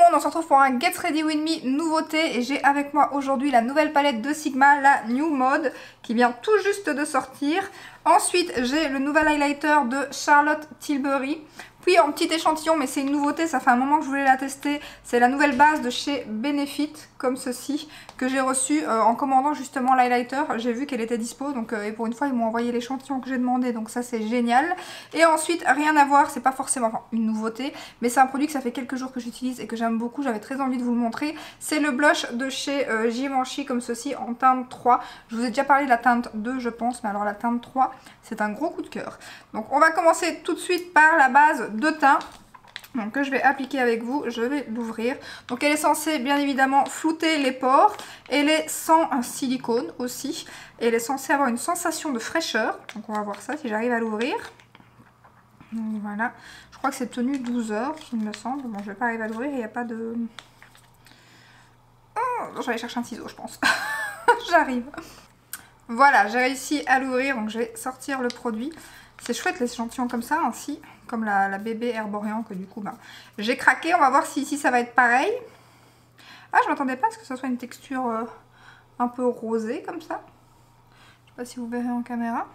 monde, on se retrouve pour un Get Ready With Me nouveauté et j'ai avec moi aujourd'hui la nouvelle palette de Sigma, la New Mode, qui vient tout juste de sortir. Ensuite, j'ai le nouvel highlighter de Charlotte Tilbury. Puis en petit échantillon, mais c'est une nouveauté, ça fait un moment que je voulais la tester, c'est la nouvelle base de chez Benefit, comme ceci, que j'ai reçu en commandant justement l'highlighter. J'ai vu qu'elle était dispo, donc et pour une fois ils m'ont envoyé l'échantillon que j'ai demandé, donc ça c'est génial. Et ensuite, rien à voir, c'est pas forcément une nouveauté, mais c'est un produit que ça fait quelques jours que j'utilise et que j'aime beaucoup, j'avais très envie de vous le montrer. C'est le blush de chez Givenchy, comme ceci, en teinte 3. Je vous ai déjà parlé de la teinte 2 je pense, mais alors la teinte 3, c'est un gros coup de cœur. Donc on va commencer tout de suite par la base de teint. Donc que je vais appliquer avec vous, je vais l'ouvrir. Donc elle est censée bien évidemment flouter les pores. Elle est sans un silicone aussi. Et elle est censée avoir une sensation de fraîcheur. Donc on va voir ça si j'arrive à l'ouvrir. Voilà. Je crois que c'est tenu 12 heures, il me semble. Bon, je vais pas arriver à l'ouvrir, il n'y a pas de... Oh, je vais aller chercher un ciseau, je pense. J'arrive. Voilà, j'ai réussi à l'ouvrir, donc je vais sortir le produit. C'est chouette l'échantillon comme ça, ainsi, comme la bébé Herborian que du coup j'ai craqué. On va voir si ici ça va être pareil. Ah, je m'attendais pas à ce que ce soit une texture un peu rosée comme ça. Je sais pas si vous verrez en caméra.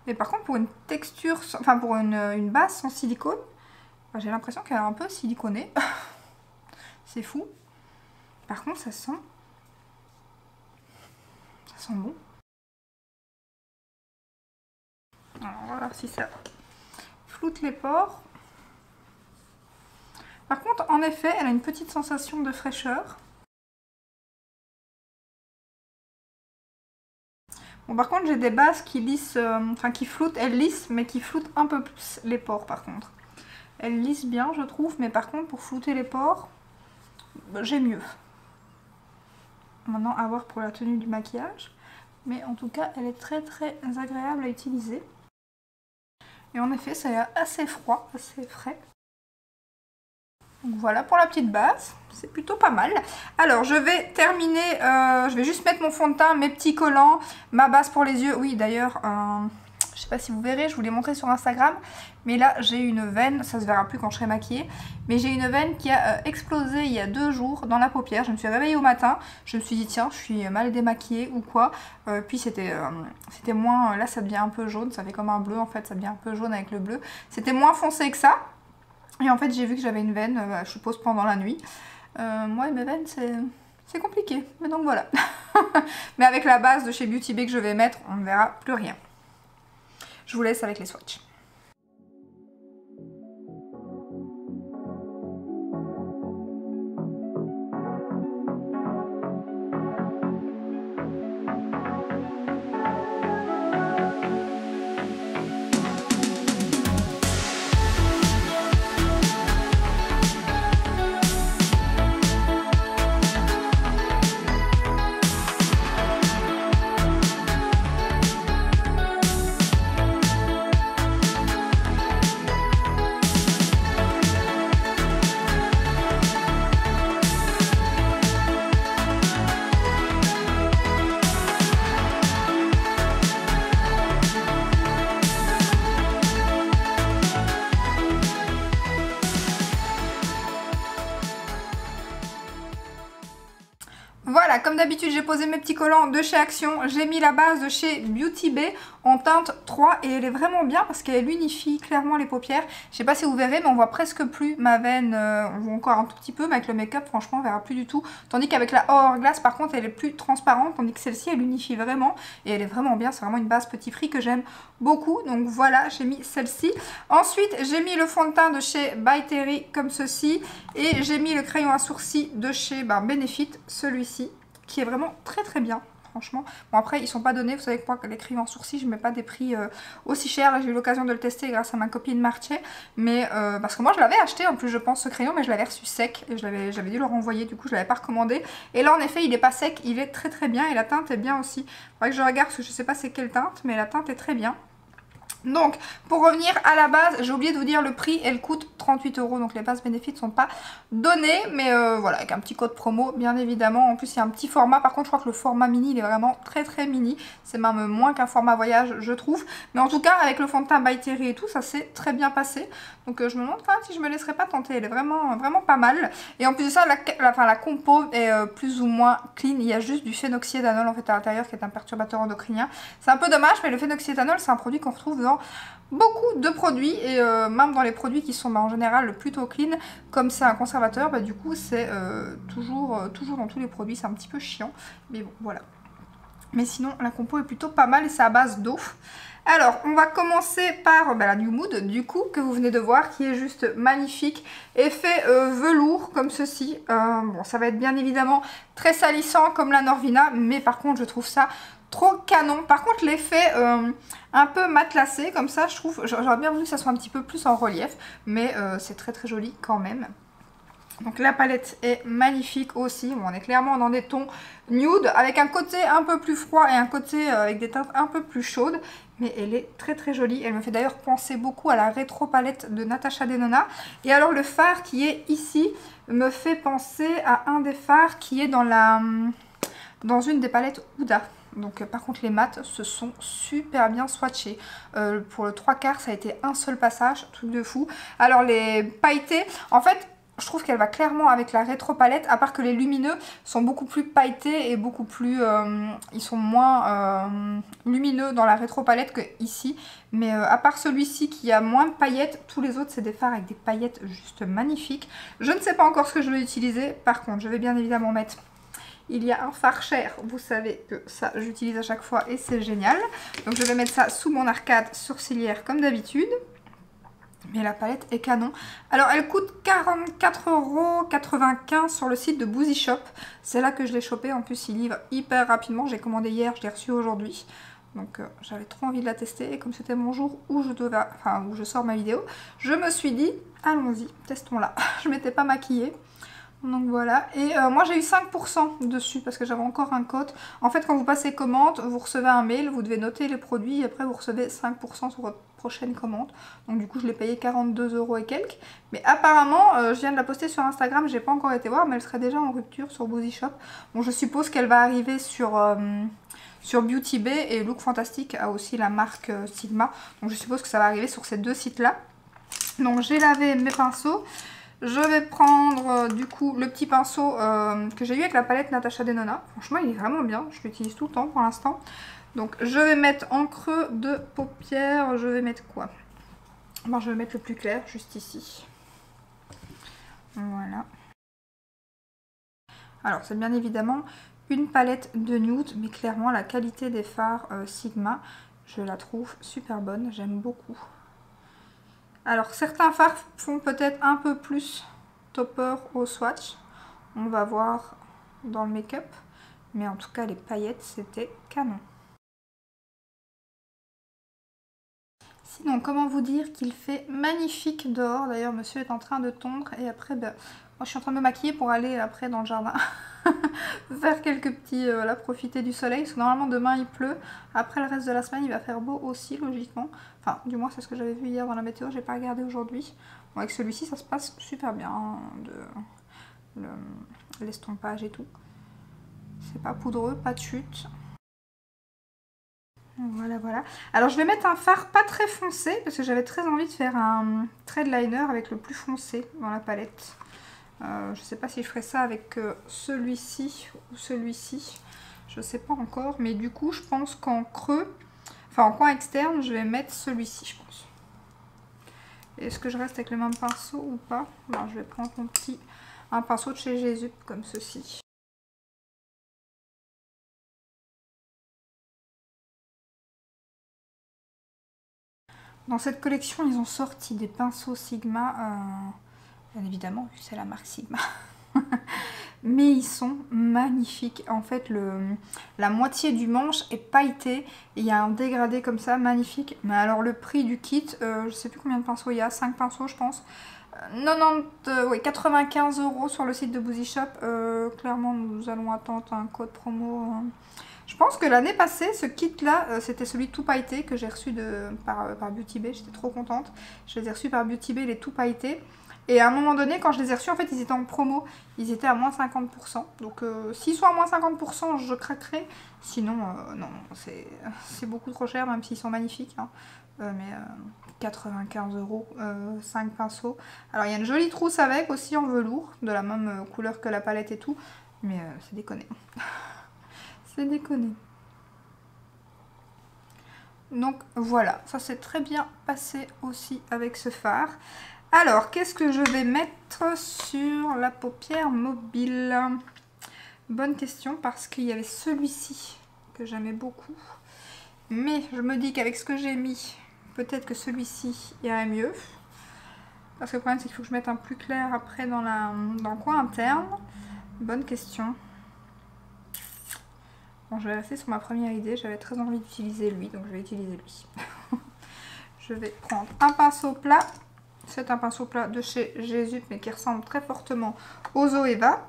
Mais par contre pour une texture, enfin pour une base sans silicone, j'ai l'impression qu'elle est un peu siliconée. C'est fou. Par contre ça sent bon. Alors on va voir si ça floute les pores. Par contre, en effet, elle a une petite sensation de fraîcheur. Bon, par contre, j'ai des bases qui lissent, enfin qui floutent, elles lissent, mais qui floutent un peu plus les pores par contre. Elles lissent bien, je trouve, mais par contre, pour flouter les pores, j'ai mieux. Maintenant, à voir pour la tenue du maquillage. Mais en tout cas, elle est très très agréable à utiliser. Et en effet, ça a assez froid, assez frais. Donc voilà pour la petite base, c'est plutôt pas mal. Alors je vais terminer, je vais juste mettre mon fond de teint, mes petits collants, ma base pour les yeux. Oui d'ailleurs, je sais pas si vous verrez, je vous l'ai montré sur Instagram. Mais là j'ai une veine, ça se verra plus quand je serai maquillée. Mais j'ai une veine qui a explosé il y a 2 jours dans la paupière. Je me suis réveillée au matin, je me suis dit tiens je suis mal démaquillée ou quoi. Puis c'était moins, là ça devient un peu jaune, ça fait comme un bleu en fait, ça devient un peu jaune avec le bleu. C'était moins foncé que ça. Et en fait j'ai vu que j'avais une veine, je suppose pendant la nuit. Moi et mes veines c'est compliqué, mais donc voilà. Mais avec la base de chez Beauty Bay que je vais mettre, on ne verra plus rien. Je vous laisse avec les swatchs. Voilà, comme d'habitude, j'ai posé mes petits collants de chez Action. J'ai mis la base de chez Beauty Bay en teinte 3 et elle est vraiment bien parce qu'elle unifie clairement les paupières. Je sais pas si vous verrez, mais on voit presque plus ma veine. On voit encore un tout petit peu, mais avec le make-up, franchement, on verra plus du tout. Tandis qu'avec la Hourglass, par contre, elle est plus transparente, tandis que celle-ci, elle unifie vraiment. Et elle est vraiment bien, c'est vraiment une base petit prix que j'aime beaucoup. Donc voilà, j'ai mis celle-ci. Ensuite, j'ai mis le fond de teint de chez By Terry comme ceci. Et j'ai mis le crayon à sourcils de chez Benefit, celui-ci, qui est vraiment très très bien. Franchement, bon après ils sont pas donnés, vous savez que moi les crayons en sourcils je mets pas des prix aussi chers. Là j'ai eu l'occasion de le tester grâce à ma copine Marche, mais parce que moi je l'avais acheté en plus je pense ce crayon, mais je l'avais reçu sec et j'avais dû le renvoyer, du coup je l'avais pas recommandé. Et là en effet il est pas sec, il est très très bien et la teinte est bien aussi. Faudrait que je regarde parce que je sais pas c'est quelle teinte, mais la teinte est très bien. Donc, pour revenir à la base, j'ai oublié de vous dire le prix, elle coûte 38 €, donc les bases bénéfices ne sont pas données, mais voilà, avec un petit code promo, bien évidemment. En plus, il y a un petit format, par contre, je crois que le format mini, il est vraiment très très mini, c'est même moins qu'un format voyage, je trouve. Mais en tout cas, avec le fond de teint by Terry et tout, ça s'est très bien passé. Donc, je me demande quand même si je me laisserai pas tenter, elle est vraiment, vraiment pas mal. Et en plus de ça, la compo est plus ou moins clean, il y a juste du phénoxyéthanol en fait à l'intérieur, qui est un perturbateur endocrinien. C'est un peu dommage, mais le phénoxyéthanol, c'est un produit qu'on retrouve dans beaucoup de produits et même dans les produits qui sont en général plutôt clean, comme c'est un conservateur, du coup c'est toujours dans tous les produits, c'est un petit peu chiant, mais bon voilà. Mais sinon la compo est plutôt pas mal et c'est à base d'eau. Alors on va commencer par la New Mood du coup que vous venez de voir, qui est juste magnifique, effet velours comme ceci. Bon, ça va être bien évidemment très salissant comme la Norvina, mais par contre je trouve ça trop canon. Par contre l'effet un peu matelassé comme ça, je trouve, j'aurais bien voulu que ça soit un petit peu plus en relief, mais c'est très très joli quand même. Donc la palette est magnifique aussi, bon, on est clairement dans des tons nude avec un côté un peu plus froid et un côté avec des teintes un peu plus chaudes, mais elle est très très jolie. Elle me fait d'ailleurs penser beaucoup à la rétro palette de Natasha Denona. Et alors le fard qui est ici me fait penser à un des fards qui est dans une des palettes Huda. Donc par contre les mats se sont super bien swatchés. Pour le 3/4 ça a été un seul passage, truc de fou. Alors les pailletés, en fait je trouve qu'elle va clairement avec la rétro palette, à part que les lumineux sont beaucoup plus pailletés et beaucoup plus... ils sont moins lumineux dans la rétro palette que ici. Mais à part celui-ci qui a moins de paillettes, tous les autres c'est des fards avec des paillettes juste magnifiques. Je ne sais pas encore ce que je vais utiliser, par contre je vais bien évidemment mettre... Il y a un fard cher, vous savez que ça j'utilise à chaque fois et c'est génial. Donc je vais mettre ça sous mon arcade sourcilière comme d'habitude. Mais la palette est canon. Alors elle coûte 44,95 € sur le site de Boozy Shop. C'est là que je l'ai chopé. En plus il livre hyper rapidement. J'ai commandé hier, je l'ai reçu aujourd'hui. Donc j'avais trop envie de la tester. Et comme c'était mon jour où où je sors ma vidéo, je me suis dit allons-y, testons-la. Je m'étais pas maquillée. Donc voilà, et moi j'ai eu 5% dessus parce que j'avais encore un code. En fait quand vous passez commande, vous recevez un mail, vous devez noter les produits et après vous recevez 5% sur votre prochaine commande. Donc du coup je l'ai payé 42 € et quelques. Mais apparemment, je viens de la poster sur Instagram, j'ai pas encore été voir, mais elle serait déjà en rupture sur Boozy Shop. Bon je suppose qu'elle va arriver sur Beauty Bay, et Look Fantastic a aussi la marque Sigma. Donc je suppose que ça va arriver sur ces deux sites là. Donc j'ai lavé mes pinceaux. Je vais prendre du coup le petit pinceau que j'ai eu avec la palette Natasha Denona. Franchement il est vraiment bien, je l'utilise tout le temps pour l'instant. Donc je vais mettre en creux de paupières, je vais mettre quoi? Bon, je vais mettre le plus clair juste ici. Voilà. Alors c'est bien évidemment une palette de nude, mais clairement la qualité des fards Sigma, je la trouve super bonne, j'aime beaucoup. Alors certains fards font peut-être un peu plus topper au swatch, on va voir dans le make-up, mais en tout cas les paillettes c'était canon. Sinon comment vous dire qu'il fait magnifique dehors, d'ailleurs monsieur est en train de tondre et après moi je suis en train de me maquiller pour aller après dans le jardin faire quelques petits, là profiter du soleil, parce que normalement demain il pleut, après le reste de la semaine il va faire beau aussi logiquement, enfin du moins c'est ce que j'avais vu hier dans la météo, j'ai pas regardé aujourd'hui. Bon, avec celui-ci ça se passe super bien, hein, l'estompage et tout, c'est pas poudreux, pas de chute. Voilà, voilà. Alors je vais mettre un fard pas très foncé, parce que j'avais très envie de faire un trade liner avec le plus foncé dans la palette. Je sais pas si je ferai ça avec celui-ci ou celui-ci, je sais pas encore, mais du coup je pense qu'en creux, enfin en coin externe, je vais mettre celui-ci je pense. Est-ce que je reste avec le même pinceau ou pas? Alors, je vais prendre un pinceau de chez Jésus comme ceci. Dans cette collection, ils ont sorti des pinceaux Sigma, bien évidemment, vu que c'est la marque Sigma. Mais ils sont magnifiques. En fait, la moitié du manche est pailleté. Et il y a un dégradé comme ça, magnifique. Mais alors, le prix du kit, je sais plus combien de pinceaux il y a, 5 pinceaux, je pense. 95 € sur le site de Boozy Shop. Clairement, nous allons attendre un code promo Je pense que l'année passée, ce kit-là, c'était celui tout pailleté que j'ai reçu par Beauty Bay. J'étais trop contente. Je les ai reçus par Beauty Bay, les tout pailletés. Et à un moment donné, quand je les ai reçus, en fait, ils étaient en promo. Ils étaient à moins 50%. Donc, s'ils sont à moins 50%, je craquerai. Sinon, non, c'est beaucoup trop cher, même s'ils sont magnifiques. Hein. Mais 95 €, 5 pinceaux. Alors, il y a une jolie trousse avec, aussi en velours, de la même couleur que la palette et tout. Mais c'est déconné. C'est déconné. Donc, voilà. Ça s'est très bien passé aussi avec ce fard. Alors, qu'est-ce que je vais mettre sur la paupière mobile? Bonne question, parce qu'il y avait celui-ci que j'aimais beaucoup. Mais je me dis qu'avec ce que j'ai mis, peut-être que celui-ci irait mieux. Parce que le problème, c'est qu'il faut que je mette un plus clair après dans le coin interne. Bonne question. Bon, je vais rester sur ma première idée. J'avais très envie d'utiliser lui, donc je vais utiliser lui. Je vais prendre un pinceau plat. C'est un pinceau plat de chez Jésus, mais qui ressemble très fortement au Zoeva.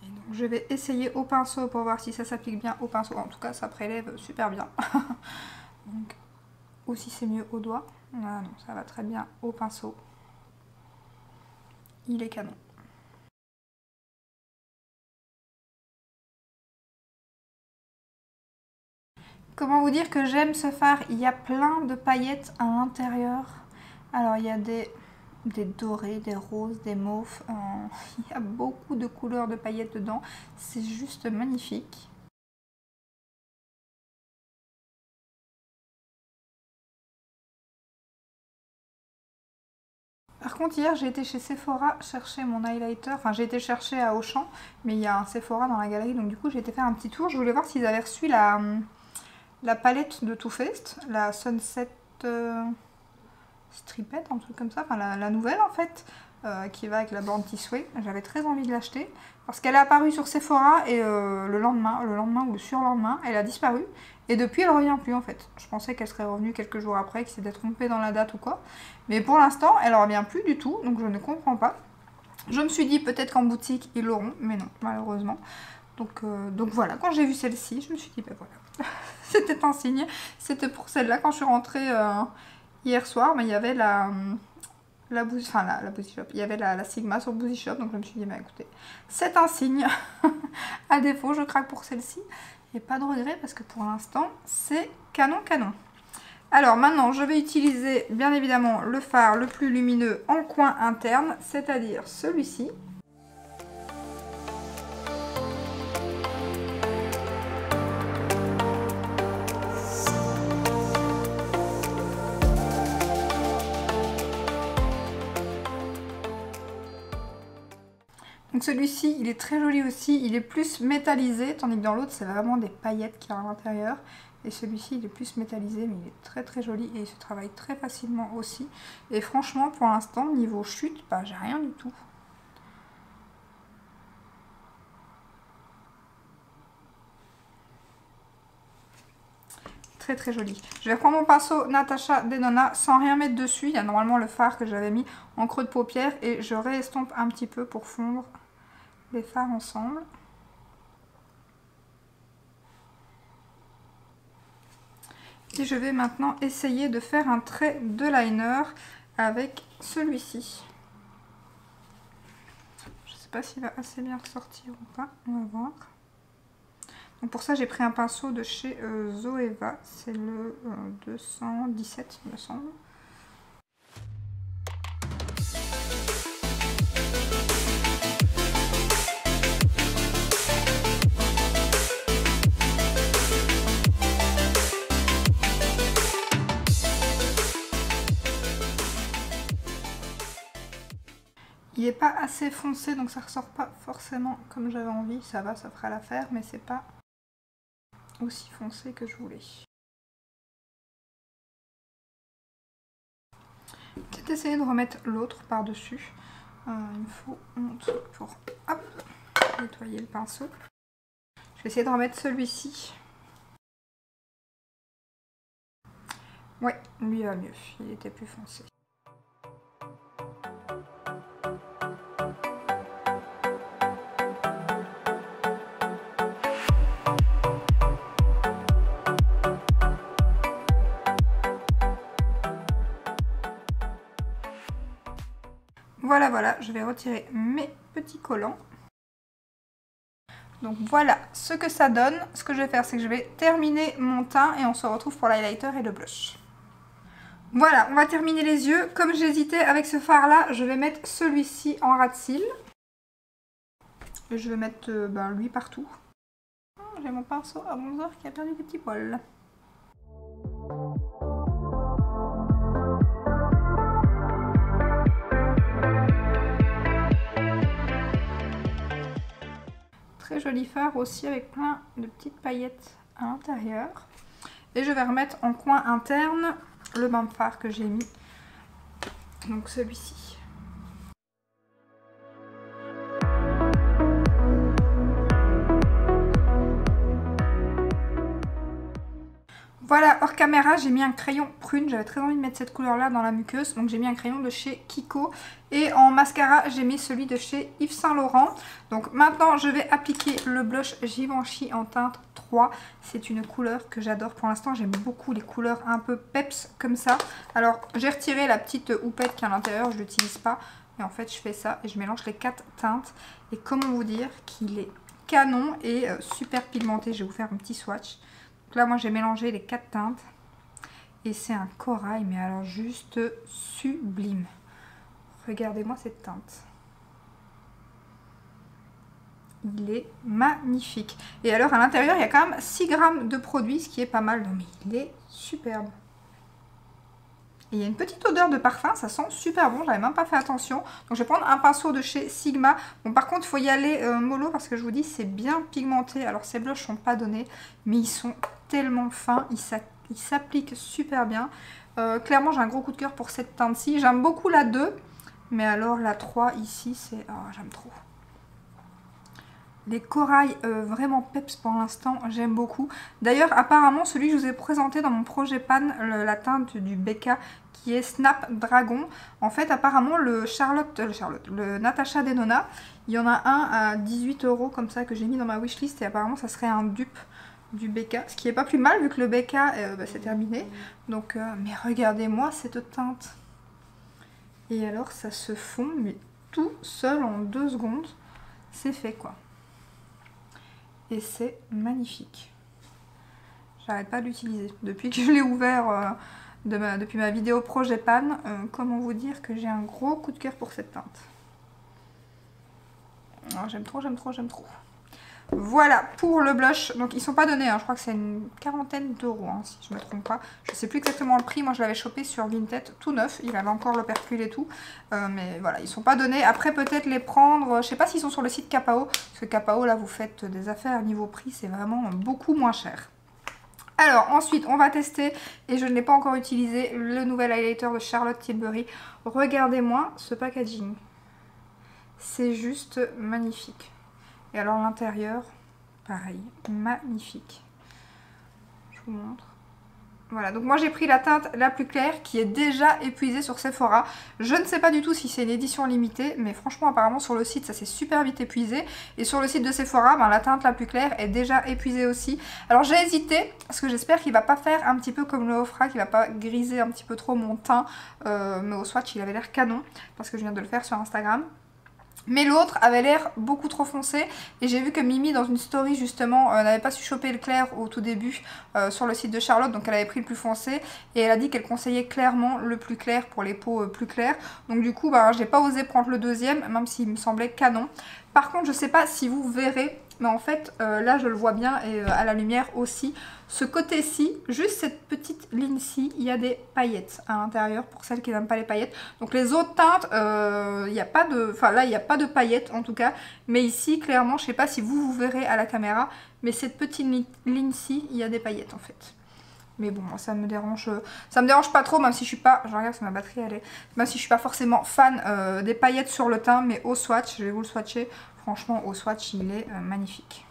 Et donc je vais essayer au pinceau pour voir si ça s'applique bien au pinceau. En tout cas, ça prélève super bien. Donc, ou si c'est mieux au doigt. Ah non, ça va très bien au pinceau. Il est canon. Comment vous dire que j'aime ce fard? Il y a plein de paillettes à l'intérieur. Alors, il y a des dorés, des roses, des mauves. Il y a beaucoup de couleurs de paillettes dedans. C'est juste magnifique. Par contre, hier, j'ai été chez Sephora chercher mon highlighter. Enfin, j'ai été chercher à Auchan, mais il y a un Sephora dans la galerie. Donc, du coup, j'ai été faire un petit tour. Je voulais voir s'ils avaient reçu la palette de Too Faced, la Sunset Striped, un truc comme ça. Enfin, la nouvelle, en fait. Qui va avec la Born This Way. J'avais très envie de l'acheter parce qu'elle est apparue sur Sephora et le lendemain ou le surlendemain, elle a disparu. Et depuis, elle revient plus en fait. Je pensais qu'elle serait revenue quelques jours après, qu'elle s'était trompée dans la date ou quoi. Mais pour l'instant, elle revient plus du tout, donc je ne comprends pas. Je me suis dit peut-être qu'en boutique, ils l'auront, mais non, malheureusement. Donc voilà, quand j'ai vu celle-ci, je me suis dit, ben voilà, c'était un signe. C'était pour celle-là, quand je suis rentrée hier soir, mais il y avait la Boozy Shop. Il y avait la Sigma sur Boozy Shop, donc je me suis dit, bah écoutez, c'est un signe. À défaut, je craque pour celle-ci. Et pas de regret parce que pour l'instant, c'est canon. Alors maintenant, je vais utiliser bien évidemment le fard le plus lumineux en coin interne, c'est-à-dire celui-ci. Donc celui-ci, il est très joli aussi, il est plus métallisé, tandis que dans l'autre, c'est vraiment des paillettes qu'il y a à l'intérieur. Et celui-ci, il est plus métallisé, mais il est très joli et il se travaille très facilement aussi. Et franchement, pour l'instant, niveau chute, bah, j'ai rien du tout. Très joli. Je vais prendre mon pinceau Natasha Denona sans rien mettre dessus. Il y a normalement le fard que j'avais mis en creux de paupière et je réestompe un petit peu pour fondre les fards ensemble. Et je vais maintenant essayer de faire un trait de liner avec celui-ci. Je ne sais pas s'il va assez bien ressortir ou pas, on va voir. Donc pour ça j'ai pris un pinceau de chez Zoeva, c'est le 217 il me semble. Il n'est pas assez foncé, donc ça ressort pas forcément comme j'avais envie. Ça va, ça fera l'affaire, mais c'est pas aussi foncé que je voulais. Peut-être essayer de remettre l'autre par-dessus. Il me faut un truc pour nettoyer le pinceau. Je vais essayer de remettre celui-ci. Ouais, lui va mieux. Il était plus foncé. Voilà, voilà, je vais retirer mes petits collants. Donc voilà ce que ça donne. Ce que je vais faire, c'est que je vais terminer mon teint et on se retrouve pour l'highlighter et le blush. Voilà, on va terminer les yeux. Comme j'hésitais avec ce fard là, je vais mettre celui-ci en ras de cils. Et je vais mettre lui partout. J'ai mon pinceau à bronzer qui a perdu des petits poils. Très joli fard aussi avec plein de petites paillettes à l'intérieur. Et je vais remettre en coin interne le même fard que j'ai mis. Donc celui-ci. Voilà, hors caméra, j'ai mis un crayon prune. J'avais très envie de mettre cette couleur-là dans la muqueuse. Donc j'ai mis un crayon de chez Kiko. Et en mascara, j'ai mis celui de chez Yves Saint Laurent. Donc maintenant, je vais appliquer le blush Givenchy en teinte 3. C'est une couleur que j'adore. Pour l'instant, j'aime beaucoup les couleurs un peu peps comme ça. Alors, j'ai retiré la petite houppette qui est à l'intérieur. Je ne l'utilise pas. Et en fait, je fais ça et je mélange les 4 teintes. Et comment vous dire qu'il est canon et super pigmenté. Je vais vous faire un petit swatch. Là, moi, j'ai mélangé les 4 teintes. Et c'est un corail, mais alors juste sublime. Regardez-moi cette teinte. Il est magnifique. Et alors, à l'intérieur, il y a quand même 6 grammes de produit, ce qui est pas mal. Non, mais il est superbe. Et il y a une petite odeur de parfum, ça sent super bon, j'avais même pas fait attention. Donc je vais prendre un pinceau de chez Sigma. Bon, par contre, il faut y aller mollo parce que je vous dis, c'est bien pigmenté. Alors ces blushs sont pas donnés, mais ils sont tellement fins, ils s'appliquent super bien. Clairement, j'ai un gros coup de cœur pour cette teinte-ci. J'aime beaucoup la 2, mais alors la 3 ici, c'est... Oh, j'aime trop. Les corails vraiment peps pour l'instant, j'aime beaucoup. D'ailleurs, apparemment, celui que je vous ai présenté dans mon projet pan, la teinte du Becca, qui est Snapdragon. En fait, apparemment, le Natasha Denona, il y en a un à 18 € comme ça que j'ai mis dans ma wishlist et apparemment, ça serait un dupe du Becca. Ce qui est pas plus mal vu que le Becca, c'est terminé. Donc, mais regardez-moi cette teinte. Et alors, ça se fond, mais tout seul en 2 secondes. C'est fait, quoi. Et c'est magnifique. J'arrête pas de l'utiliser. Depuis que je l'ai ouvert, depuis ma vidéo projet pan, comment vous dire que j'ai un gros coup de cœur pour cette teinte. J'aime trop, j'aime trop, j'aime trop. Voilà pour le blush. Donc ils sont pas donnés, hein. Je crois que c'est une 40aine d'euros, hein, si je me trompe pas. Je sais plus exactement le prix. Moi je l'avais chopé sur Vinted tout neuf. Il avait encore l'opercule et tout. Mais voilà, ils sont pas donnés. Après peut-être les prendre. Je sais pas s'ils sont sur le site Kapao. Parce que Kapao là vous faites des affaires niveau prix. C'est vraiment beaucoup moins cher. Alors ensuite on va tester. Et je ne l'ai pas encore utilisé. Le nouvel highlighter de Charlotte Tilbury. Regardez-moi ce packaging. C'est juste magnifique. Et alors l'intérieur, pareil, magnifique. Je vous montre. Voilà, donc moi j'ai pris la teinte la plus claire qui est déjà épuisée sur Sephora. Je ne sais pas du tout si c'est une édition limitée, mais franchement apparemment sur le site ça s'est super vite épuisé. Et sur le site de Sephora, la teinte la plus claire est déjà épuisée aussi. Alors j'ai hésité, parce que j'espère qu'il va pas faire un petit peu comme le Ofra, qu'il va pas griser un petit peu trop mon teint. Mais au swatch il avait l'air canon, parce que je viens de le faire sur Instagram. Mais l'autre avait l'air beaucoup trop foncé et j'ai vu que Mimi dans une story justement n'avait pas su choper le clair au tout début sur le site de Charlotte, donc elle avait pris le plus foncé et elle a dit qu'elle conseillait clairement le plus clair pour les peaux plus claires. Donc du coup j'ai pas osé prendre le deuxième même s'il me semblait canon. Par contre je sais pas si vous verrez, mais en fait là je le vois bien et à la lumière aussi. Ce côté-ci, juste cette petite ligne-ci, il y a des paillettes à l'intérieur pour celles qui n'aiment pas les paillettes. Donc les autres teintes, il n'y a pas de... Enfin là, il n'y a pas de paillettes en tout cas. Mais ici, clairement, je ne sais pas si vous verrez à la caméra, mais cette petite ligne-ci, il y a des paillettes en fait. Mais bon, moi, ça me dérange pas trop, même si je suis pas... Je regarde sur ma batterie, elle est... Même si je suis pas forcément fan des paillettes sur le teint, mais au swatch, je vais vous le swatcher. Franchement, au swatch, il est magnifique.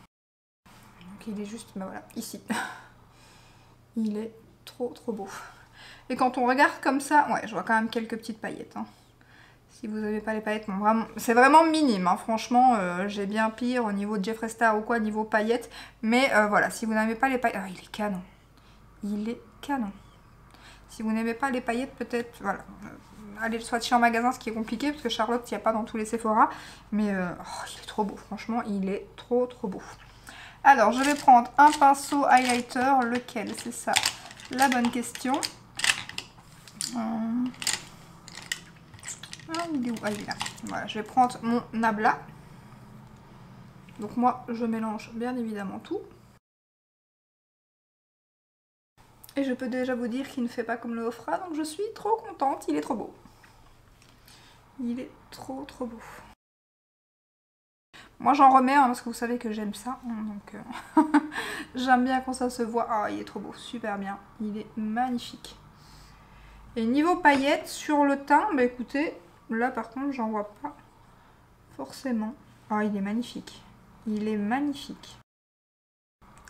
Donc il est juste, voilà, ici. Il est trop beau. Et quand on regarde comme ça, ouais, je vois quand même quelques petites paillettes. Hein. Si vous n'avez pas les paillettes, bon, vraiment, c'est vraiment minime. Hein. Franchement, j'ai bien pire au niveau de Jeffree Star ou quoi, niveau paillettes. Mais voilà, si vous n'avez pas les paillettes... Ah, il est canon. Il est canon. Si vous n'aimez pas les paillettes, peut-être, voilà, allez le swatcher en magasin, ce qui est compliqué, parce que Charlotte, il n'y a pas dans tous les Sephora. Mais oh, il est trop beau, franchement, il est trop beau. Alors, je vais prendre un pinceau highlighter, lequel, c'est ça, la bonne question. Ah, il est où? Ah, il est là. Voilà, je vais prendre mon Nabla. Donc moi, je mélange bien évidemment tout. Et je peux déjà vous dire qu'il ne fait pas comme le Ofra, donc je suis trop contente, il est trop beau. Il est trop beau. Moi j'en remets parce que vous savez que j'aime ça, donc j'aime bien quand ça se voit. Ah, il est trop beau, super bien, il est magnifique. Et niveau paillettes sur le teint, bah écoutez, là par contre j'en vois pas forcément. Ah, il est magnifique, il est magnifique.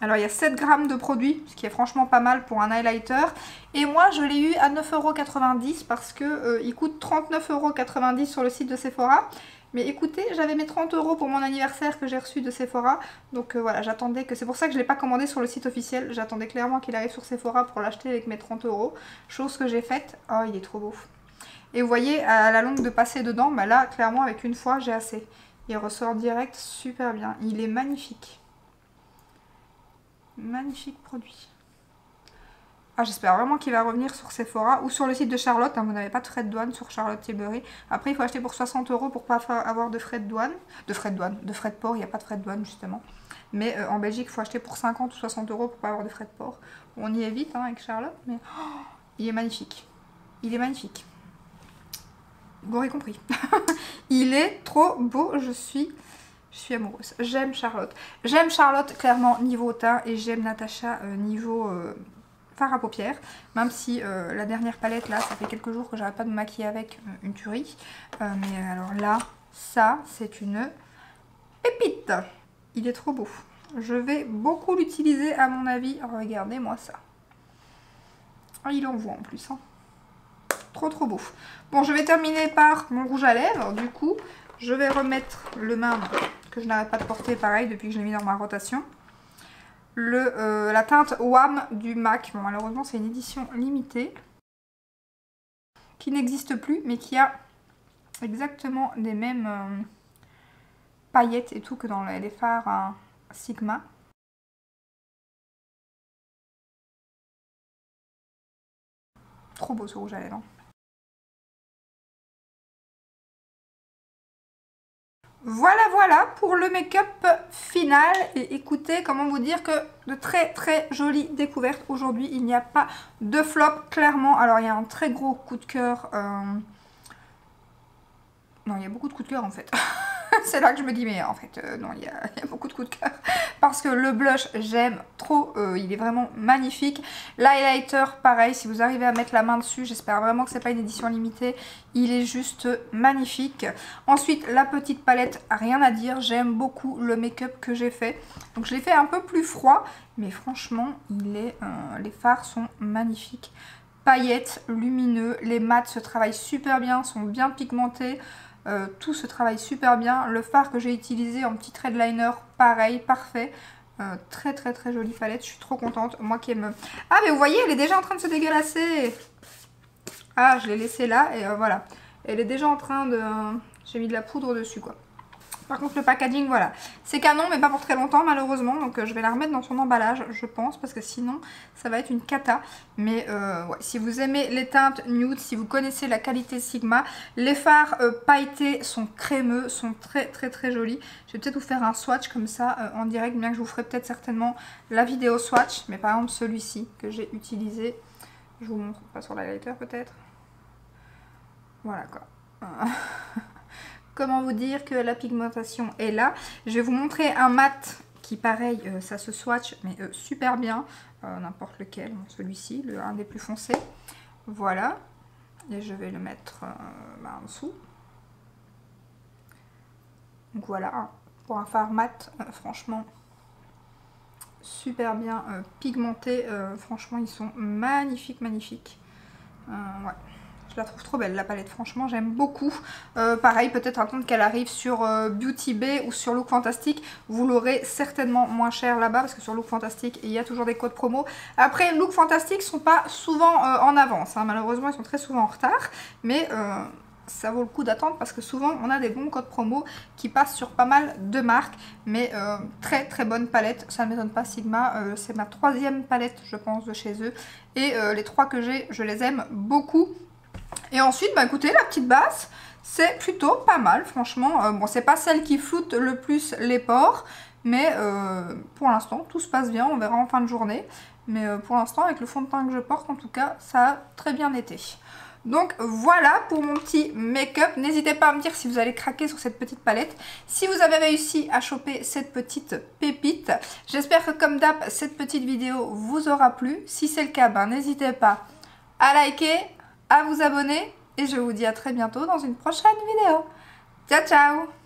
Alors il y a 7 grammes de produit, ce qui est franchement pas mal pour un highlighter. Et moi je l'ai eu à 9,90 € parce que il coûte 39,90 € sur le site de Sephora. Mais écoutez, j'avais mes 30 € pour mon anniversaire que j'ai reçu de Sephora. Donc voilà, j'attendais que... C'est pour ça que je ne l'ai pas commandé sur le site officiel. J'attendais clairement qu'il arrive sur Sephora pour l'acheter avec mes 30 €. Chose que j'ai faite. Oh, il est trop beau. Et vous voyez, à la longue de passer dedans, bah là, clairement, avec une fois, j'ai assez. Il ressort direct super bien. Il est magnifique. Magnifique produit. Ah, j'espère vraiment qu'il va revenir sur Sephora ou sur le site de Charlotte. Hein, vous n'avez pas de frais de douane sur Charlotte Tilbury. Après, il faut acheter pour 60 € pour pas avoir de frais de douane. De frais de port. Il n'y a pas de frais de douane justement. Mais en Belgique, il faut acheter pour 50 ou 60 € pour pas avoir de frais de port. On y est vite hein, avec Charlotte, mais oh, il est magnifique. Il est magnifique. Vous aurez compris. Il est trop beau. Je suis amoureuse. J'aime Charlotte. J'aime Charlotte clairement niveau teint et j'aime Natasha niveau fard à paupières. Même si la dernière palette là, ça fait quelques jours que j'arrête pas de me maquiller avec une tuerie. Mais alors là, ça c'est une pépite. Il est trop beau. Je vais beaucoup l'utiliser à mon avis. Regardez-moi ça. Ah, il envoie en plus. Hein. Trop beau. Bon, je vais terminer par mon rouge à lèvres. Du coup, je vais remettre le main que je n'arrête pas de porter pareil depuis que je l'ai mis dans ma rotation. La teinte WAM du MAC. Bon, malheureusement, c'est une édition limitée qui n'existe plus, mais qui a exactement les mêmes paillettes et tout que dans les fards Sigma. Trop beau ce rouge à lèvres. Voilà pour le make-up final. Et écoutez, comment vous dire que de très jolies découvertes aujourd'hui. Il n'y a pas de flop, clairement. Alors, il y a un très gros coup de cœur. Non, il y a beaucoup de coups de cœur en fait. C'est là que je me dis, mais en fait, non, il y a beaucoup de coups de cœur. Parce que le blush, j'aime trop. Il est vraiment magnifique. L'highlighter, pareil, si vous arrivez à mettre la main dessus, j'espère vraiment que c'est pas une édition limitée. Il est juste magnifique. Ensuite, la petite palette, rien à dire. J'aime beaucoup le make-up que j'ai fait. Donc, je l'ai fait un peu plus froid. Mais franchement, les fards sont magnifiques. Paillettes, lumineux. Les mats se travaillent super bien, sont bien pigmentés. Tout se travaille super bien. Le fard que j'ai utilisé en petit thread liner, pareil, parfait. Très jolie palette, je suis trop contente. Moi qui aime... Ah mais vous voyez, elle est déjà en train de se dégueulasser. Ah, je l'ai laissée là et voilà. Elle est déjà en train de... J'ai mis de la poudre dessus quoi. Par contre le packaging voilà, c'est canon mais pas pour très longtemps malheureusement. Donc je vais la remettre dans son emballage je pense. Parce que sinon ça va être une cata. Mais ouais, si vous aimez les teintes nude, si vous connaissez la qualité Sigma, les fards pailletés sont crémeux, sont très jolis. Je vais peut-être vous faire un swatch comme ça en direct. Bien que je vous ferai peut-être certainement la vidéo swatch. Mais par exemple celui-ci que j'ai utilisé. Je vous montre, pas sur l'highlighter peut-être. Voilà quoi. Comment vous dire que la pigmentation est là. Je vais vous montrer un mat qui pareil, ça se swatch mais super bien. N'importe lequel, bon, celui-ci, un des plus foncés. Voilà. Et je vais le mettre en dessous. Donc voilà, pour un fard mat, franchement, super bien pigmenté. Franchement, ils sont magnifiques. Ouais. Je la trouve trop belle la palette, franchement j'aime beaucoup. Pareil, peut-être attendre qu'elle arrive sur Beauty Bay ou sur Look Fantastic. Vous l'aurez certainement moins cher là-bas parce que sur Look Fantastic il y a toujours des codes promo. Après Look Fantastic sont pas souvent en avance, hein. Malheureusement ils sont très souvent en retard. Mais ça vaut le coup d'attendre parce que souvent on a des bons codes promo qui passent sur pas mal de marques. Mais très très bonne palette, ça ne m'étonne pas. Sigma, c'est ma 3e palette je pense de chez eux. Et les 3 que j'ai, je les aime beaucoup. Et ensuite, bah écoutez, la petite base, c'est plutôt pas mal, franchement. Bon, c'est pas celle qui floute le plus les pores, mais pour l'instant, tout se passe bien. On verra en fin de journée. Mais pour l'instant, avec le fond de teint que je porte, en tout cas, ça a très bien été. Donc voilà pour mon petit make-up. N'hésitez pas à me dire si vous allez craquer sur cette petite palette. Si vous avez réussi à choper cette petite pépite. J'espère que comme d'hab, cette petite vidéo vous aura plu. Si c'est le cas, ben, n'hésitez pas à liker, à vous abonner. Et je vous dis à très bientôt dans une prochaine vidéo. Ciao ciao!